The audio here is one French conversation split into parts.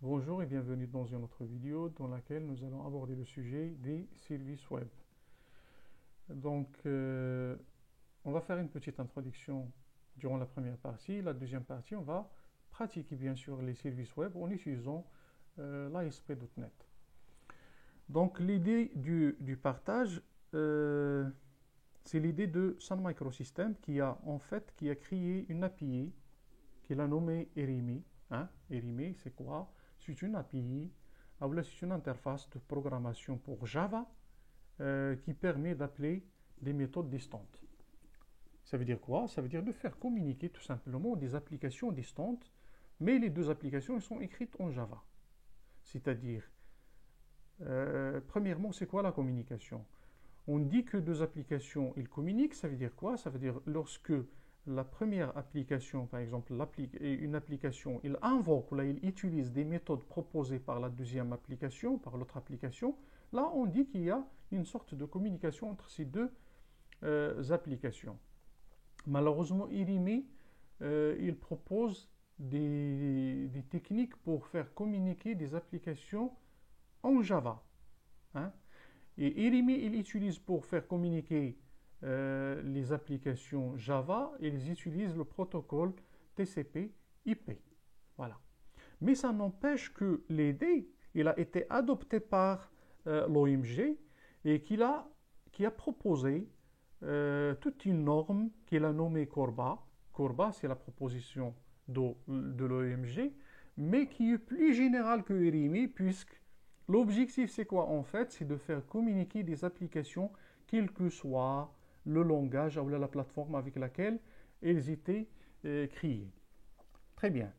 Bonjour et bienvenue dans une autre vidéo dans laquelle nous allons aborder le sujet des services web. Donc, on va faire une petite introduction durant la première partie. La deuxième partie, on va pratiquer bien sûr les services web en utilisant l'ASP.NET. Donc, l'idée du partage, c'est l'idée de Sun Microsystems qui a créé une API qu'il a nommée Erimi. Erimi, c'est quoi? C'est une API, c'est une interface de programmation pour Java qui permet d'appeler des méthodes distantes. Ça veut dire quoi? Ça veut dire de faire communiquer tout simplement des applications distantes, mais les deux applications sont écrites en Java. C'est-à-dire, premièrement, c'est quoi la communication? On dit que deux applications, ils communiquent, ça veut dire quoi? Ça veut dire lorsque la première application, par exemple, une application, il invoque ou là, il utilise des méthodes proposées par la deuxième application, par l'autre application, là, on dit qu'il y a une sorte de communication entre ces deux applications. Malheureusement, Irimi, il propose des techniques pour faire communiquer des applications en Java. Et Irimi, il utilise pour faire communiquer les applications Java, ils utilisent le protocole TCP/IP. Voilà. Mais ça n'empêche que l'idée, il a été adopté par l'OMG et qui a proposé toute une norme qu'il a nommée Corba. Corba, c'est la proposition de l'OMG, mais qui est plus générale que Erimi, puisque l'objectif, c'est quoi en fait? C'est de faire communiquer des applications, quel que soit le langage ou la plateforme avec laquelle elles étaient créées. Très bien.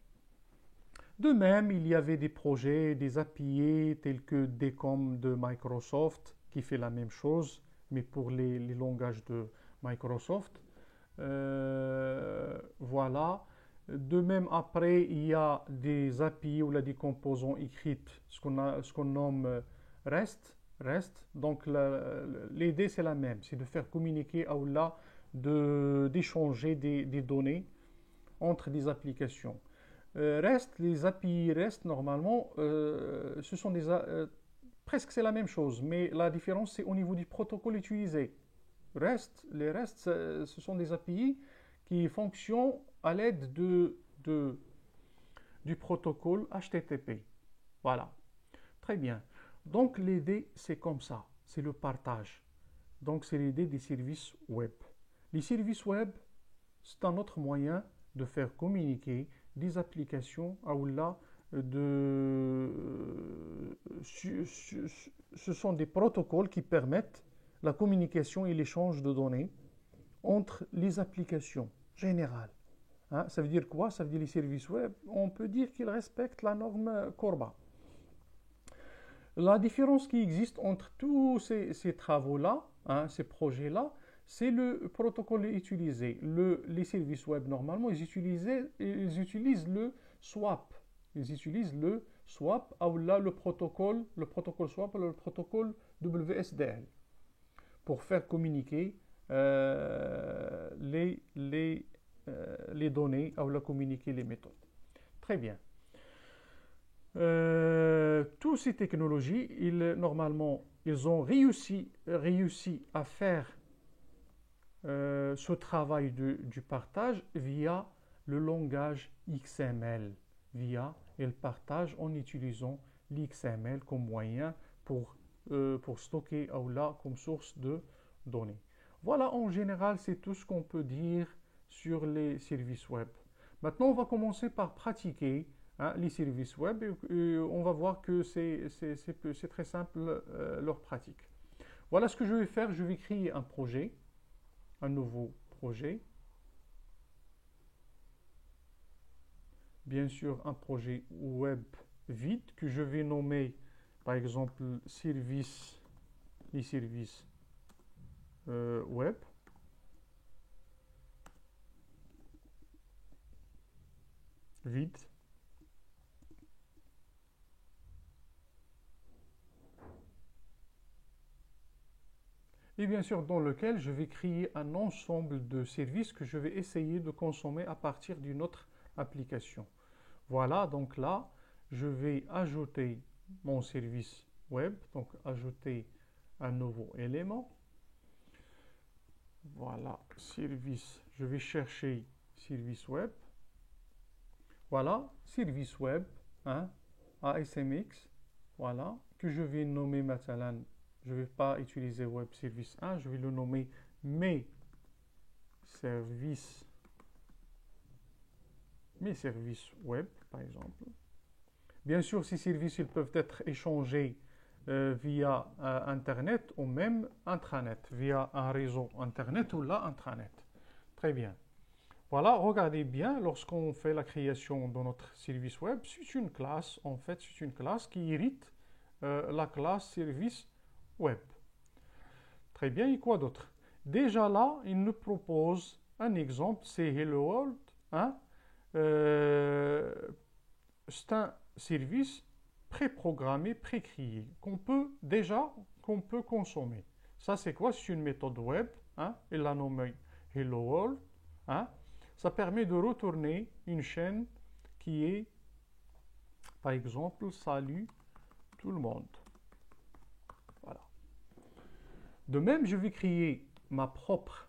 De même, il y avait des projets, des API tels que DECOM de Microsoft qui fait la même chose, mais pour les langages de Microsoft. Voilà. De même, après, il y a des API ou des composants écrits, ce qu'on nomme REST. Donc, l'idée, c'est la même, c'est de faire communiquer ou là, d'échanger des données entre des applications. Les API REST, normalement, ce sont presque c'est la même chose, mais la différence, c'est au niveau du protocole utilisé. Les REST, ce sont des API qui fonctionnent à l'aide du protocole HTTP. Voilà. Très bien. Donc l'idée, c'est comme ça. C'est le partage. Donc c'est l'idée des services web. Les services web, c'est un autre moyen de faire communiquer des applications ce sont des protocoles qui permettent la communication et l'échange de données entre les applications générales. Ça veut dire quoi? Ça veut dire les services web. On peut dire qu'ils respectent la norme Corba. La différence qui existe entre tous ces travaux-là, ces projets-là, c'est le protocole utilisé. Les services web, normalement, ils utilisent le swap. Ils utilisent le swap, ou là, le protocole swap, le protocole WSDL, pour faire communiquer les données, ou là, communiquer les méthodes. Très bien. Toutes ces technologies, normalement, ils ont réussi à faire ce travail du partage via le langage XML, ils partagent en utilisant l'XML comme moyen pour stocker ou là comme source de données. Voilà, en général, c'est tout ce qu'on peut dire sur les services web. Maintenant, on va commencer par pratiquer les services web et on va voir que c'est très simple leur pratique. Voilà ce que je vais faire. Je vais créer un projet, un nouveau projet. Bien sûr, un projet web vide que je vais nommer, par exemple, les services web. Vide. Et bien sûr, dans lequel je vais créer un ensemble de services que je vais essayer de consommer à partir d'une autre application. Voilà, donc là, je vais ajouter mon service web, donc ajouter un nouveau élément. Voilà, service, je vais chercher service web. Voilà, service web, hein, ASMX, voilà, que je vais nommer maintenant, je ne vais pas utiliser web service 1, je vais le nommer mes services web, par exemple. Bien sûr, ces services ils peuvent être échangés via Internet ou même intranet, via un réseau Internet ou la intranet. Très bien. Voilà, regardez bien, lorsqu'on fait la création de notre service web, c'est une classe, en fait, c'est une classe qui hérite la classe service web. Très bien, et quoi d'autre? Déjà là, il nous propose un exemple, c'est Hello World. Hein? C'est un service préprogrammé, précréé, qu'on peut consommer. Ça, c'est quoi? C'est une méthode web. Hein? Il l'a nommé Hello World. Hein? Ça permet de retourner une chaîne qui est, par exemple, Salut tout le monde. Voilà. De même, je vais créer ma propre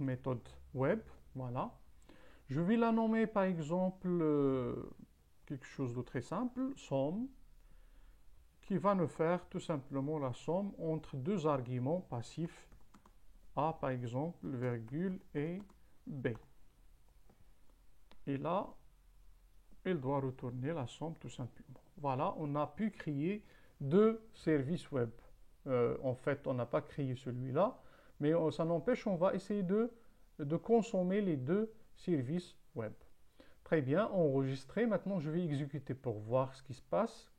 méthode web. Voilà. Je vais la nommer, par exemple, quelque chose de très simple, somme, qui va nous faire tout simplement la somme entre deux arguments passifs, A par exemple, virgule, et B. Et là, il doit retourner la somme tout simplement. Voilà, on a pu créer deux services web. En fait, on n'a pas créé celui-là, mais ça n'empêche, on va essayer de consommer les deux services web. Très bien, enregistré. Maintenant, je vais exécuter pour voir ce qui se passe.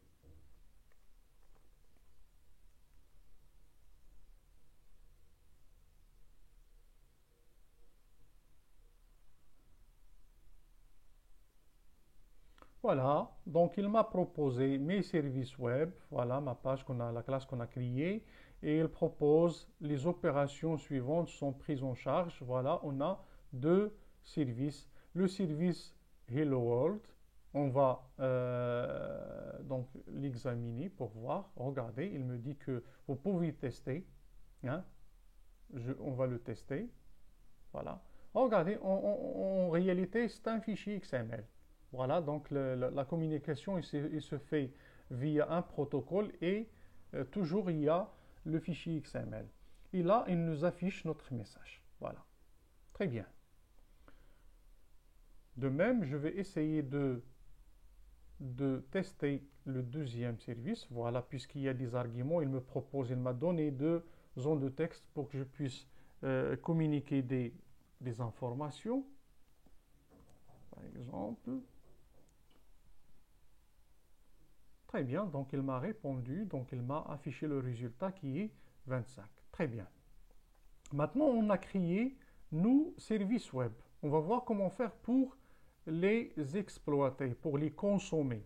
Voilà, donc il m'a proposé mes services web, voilà ma page la classe qu'on a créée, et il propose les opérations suivantes sont prises en charge. Voilà, on a deux services. Le service Hello World, on va donc l'examiner pour voir. Regardez, il me dit que vous pouvez tester. Hein? On va le tester. Voilà. Regardez, en réalité, c'est un fichier XML. Voilà, donc la communication il se fait via un protocole et toujours il y a le fichier XML. Et là, il nous affiche notre message. Voilà. Très bien. De même, je vais essayer de tester le deuxième service. Voilà, puisqu'il y a des arguments, il m'a donné deux zones de texte pour que je puisse communiquer des informations. Par exemple. Très bien, donc il m'a répondu, donc il m'a affiché le résultat qui est 25. Très bien. Maintenant, on a créé nos services web. On va voir comment faire pour les exploiter, pour les consommer.